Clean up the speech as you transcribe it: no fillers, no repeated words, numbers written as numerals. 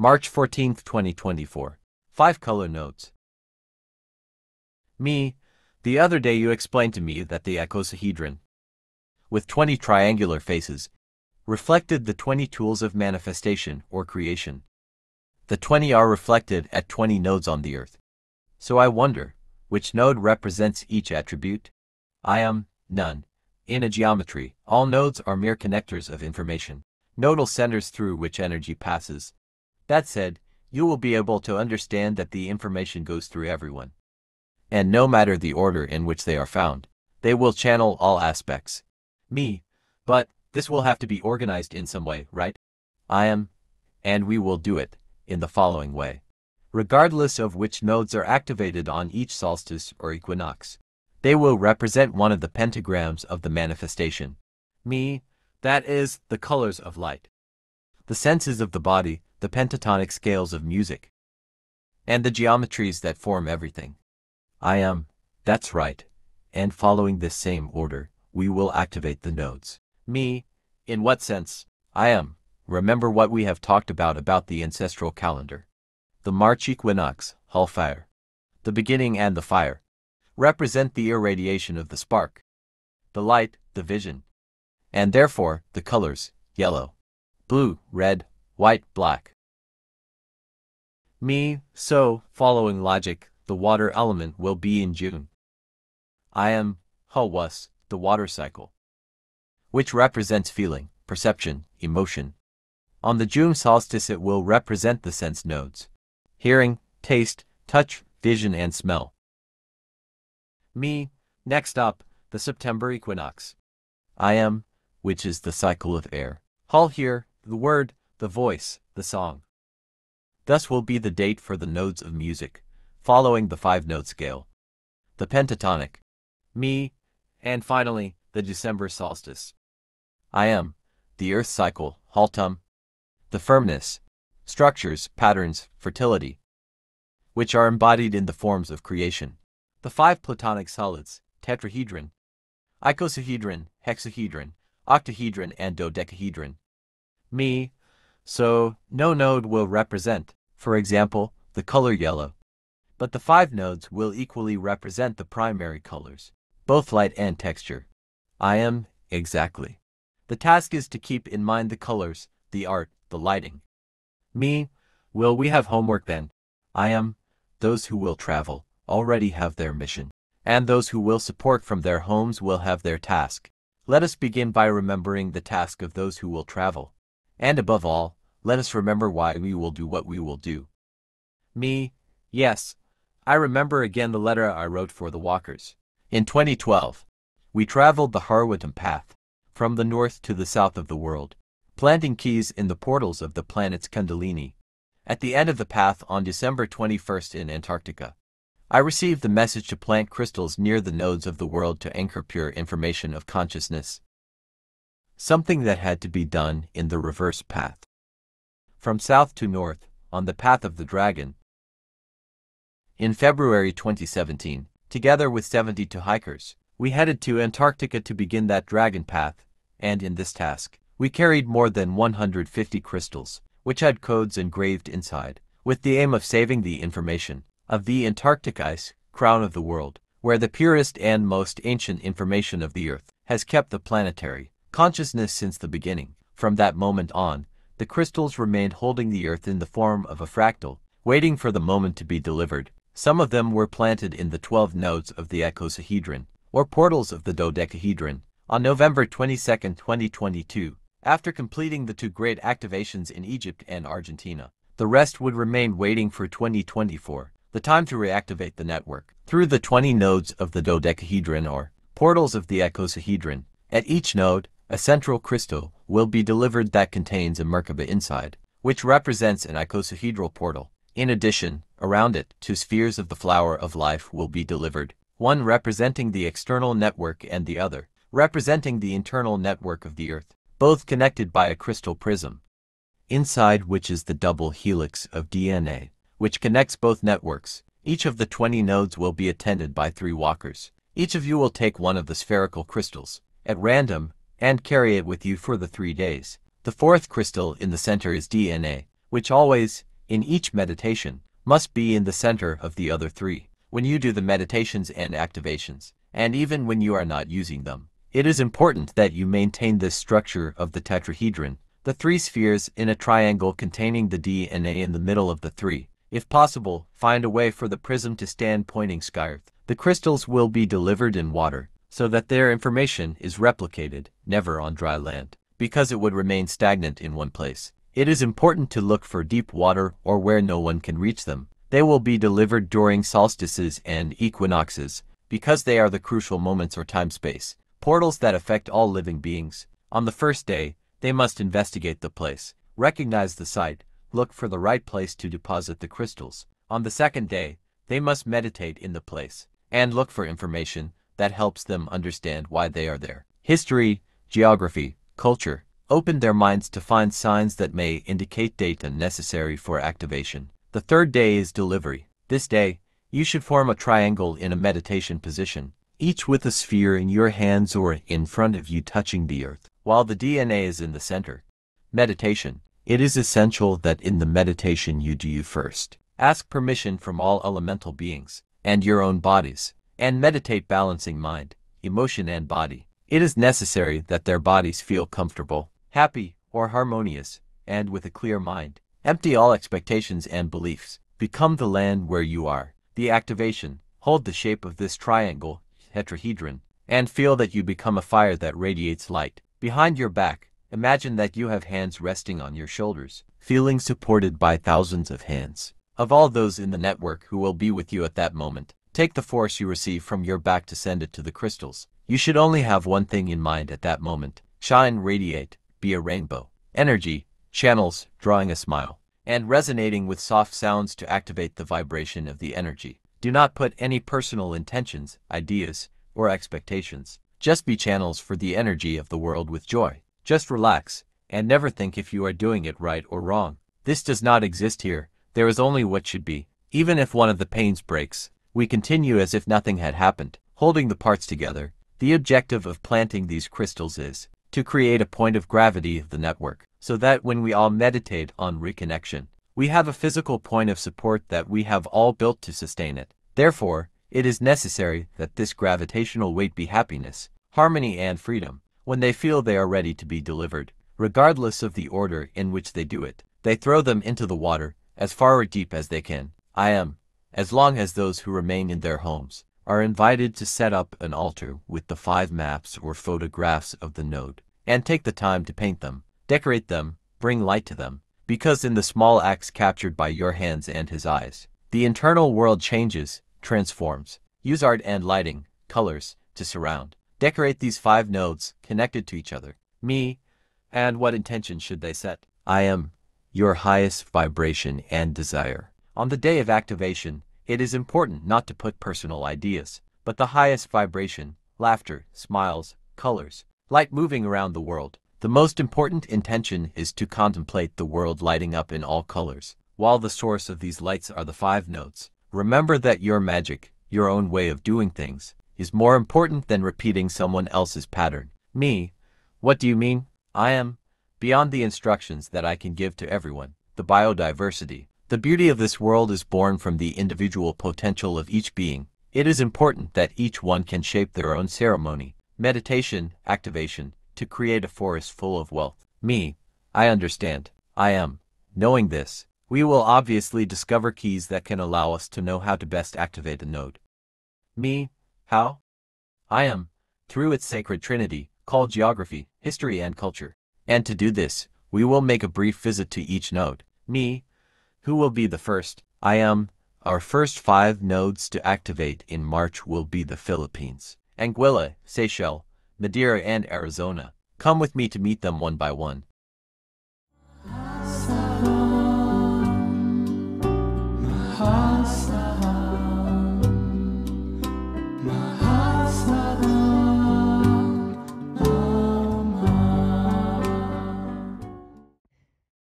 March 14, 2024. 5 color nodes. Me, the other day you explained to me that the icosahedron, with 20 triangular faces, reflected the 20 tools of manifestation or creation. The 20 are reflected at 20 nodes on the earth. So I wonder, which node represents each attribute? I am none. In a geometry, all nodes are mere connectors of information, nodal centers through which energy passes. That said, you will be able to understand that the information goes through everyone. And no matter the order in which they are found, they will channel all aspects. Me. But this will have to be organized in some way, right? I am. And we will do it in the following way. Regardless of which nodes are activated on each solstice or equinox, they will represent one of the pentagrams of the manifestation. Me, that is, the colors of light, the senses of the body, the pentatonic scales of music, and the geometries that form everything. I am, that's right, and following this same order, we will activate the nodes. Me, in what sense? I am. Remember what we have talked about the ancestral calendar. The March equinox, Hall fire, the beginning and the fire, represent the irradiation of the spark, the light, the vision, and therefore the colors, yellow, blue, red, white, black. Me, so, following logic, the water element will be in June. I am, was, the water cycle, which represents feeling, perception, emotion. On the June solstice it will represent the sense nodes, hearing, taste, touch, vision and smell. Me, next up, the September equinox. I am, which is the cycle of air. Hall here, the word, the voice, the song. Thus will be the date for the nodes of music, following the 5-note scale. The pentatonic. Me, and finally, the December solstice. I am, the earth cycle, Haltum, the firmness, structures, patterns, fertility, which are embodied in the forms of creation. The 5 platonic solids, tetrahedron, icosahedron, hexahedron, octahedron, and dodecahedron. Me, so, no node will represent, for example, the color yellow, but the 5 nodes will equally represent the primary colors, both light and texture. I am, exactly. The task is to keep in mind the colors, the art, the lighting. Me, will we have homework then? I am, those who will travel already have their mission, and those who will support from their homes will have their task. Let us begin by remembering the task of those who will travel. And above all, let us remember why we will do what we will do. Me, yes, I remember again the letter I wrote for the walkers. In 2012, we traveled the Harwatum path, from the north to the south of the world, planting keys in the portals of the planet's Kundalini. At the end of the path on December 21st in Antarctica, I received the message to plant crystals near the nodes of the world to anchor pure information of consciousness. Something that had to be done in the reverse path. From south to north, on the path of the dragon. In February 2017, together with 72 hikers, we headed to Antarctica to begin that dragon path, and in this task, we carried more than 150 crystals, which had codes engraved inside, with the aim of saving the information of the Antarctic ice, crown of the world, where the purest and most ancient information of the earth has kept the planetary consciousness since the beginning. From that moment on, the crystals remained holding the earth in the form of a fractal, waiting for the moment to be delivered. Some of them were planted in the 12 nodes of the icosahedron, or portals of the dodecahedron, on November 22, 2022, after completing the 2 great activations in Egypt and Argentina. The rest would remain waiting for 2024, the time to reactivate the network. Through the 20 nodes of the dodecahedron or portals of the icosahedron, at each node, a central crystal will be delivered that contains a Merkaba inside, which represents an icosahedral portal. In addition, around it, 2 spheres of the flower of life will be delivered, one representing the external network and the other representing the internal network of the earth, both connected by a crystal prism, inside which is the double helix of DNA, which connects both networks. Each of the 20 nodes will be attended by 3 walkers. Each of you will take one of the spherical crystals, at random, and carry it with you for the 3 days. The 4th crystal in the center is DNA, which always, in each meditation must be in the center of the other three. When you do the meditations and activations, and even when you are not using them, it is important that you maintain this structure of the tetrahedron, the three spheres in a triangle containing the DNA in the middle of the three. If possible, find a way for the prism to stand pointing skyward. The crystals will be delivered in water, so that their information is replicated, never on dry land, because it would remain stagnant in one place. It is important to look for deep water or where no one can reach them. They will be delivered during solstices and equinoxes, because they are the crucial moments or time-space portals that affect all living beings. On the first day, they must investigate the place, recognize the site, look for the right place to deposit the crystals. On the second day, they must meditate in the place, and look for information that helps them understand why they are there. History, geography, culture, open their minds to find signs that may indicate data necessary for activation. The third day is delivery. This day, you should form a triangle in a meditation position, each with a sphere in your hands or in front of you touching the earth, while the DNA is in the center. Meditation. It is essential that in the meditation you do first ask permission from all elemental beings and your own bodies, and meditate balancing mind, emotion and body. It is necessary that their bodies feel comfortable, happy, or harmonious, and with a clear mind. Empty all expectations and beliefs. Become the land where you are. The activation. Hold the shape of this triangle, tetrahedron, and feel that you become a fire that radiates light. Behind your back, imagine that you have hands resting on your shoulders, feeling supported by thousands of hands, of all those in the network who will be with you at that moment. Take the force you receive from your back to send it to the crystals. You should only have one thing in mind at that moment. Shine, radiate, be a rainbow. Energy, channels, drawing a smile, and resonating with soft sounds to activate the vibration of the energy. Do not put any personal intentions, ideas, or expectations. Just be channels for the energy of the world with joy. Just relax, and never think if you are doing it right or wrong. This does not exist here. There is only what should be. Even if one of the panes breaks, we continue as if nothing had happened, holding the parts together. The objective of planting these crystals is to create a point of gravity of the network, so that when we all meditate on reconnection, we have a physical point of support that we have all built to sustain it. Therefore, it is necessary that this gravitational weight be happiness, harmony and freedom. When they feel they are ready to be delivered, regardless of the order in which they do it, they throw them into the water, as far or deep as they can. I am, as long as those who remain in their homes are invited to set up an altar with the 5 maps or photographs of the node, and take the time to paint them, decorate them, bring light to them, because in the small acts captured by your hands and his eyes, the internal world changes, transforms. Use art and lighting, colors, to surround. Decorate these 5 nodes, connected to each other. Me, and what intention should they set? I am your highest vibration and desire. On the day of activation, it is important not to put personal ideas, but the highest vibration, laughter, smiles, colors, light moving around the world. The most important intention is to contemplate the world lighting up in all colors, while the source of these lights are the 5 nodes. Remember that your magic, your own way of doing things, is more important than repeating someone else's pattern. Me, what do you mean? I am, beyond the instructions that I can give to everyone, the biodiversity. The beauty of this world is born from the individual potential of each being. It is important that each one can shape their own ceremony, meditation, activation, to create a forest full of wealth. Me, I understand. I am. Knowing this, we will obviously discover keys that can allow us to know how to best activate a node. Me, how? I am, through its sacred trinity, called geography, history and culture. And to do this, we will make a brief visit to each node. Me, who will be the first? I am. Our first 5 nodes to activate in March will be the Philippines, Anguilla, Seychelles, Madeira and Arizona. Come with me to meet them one by one.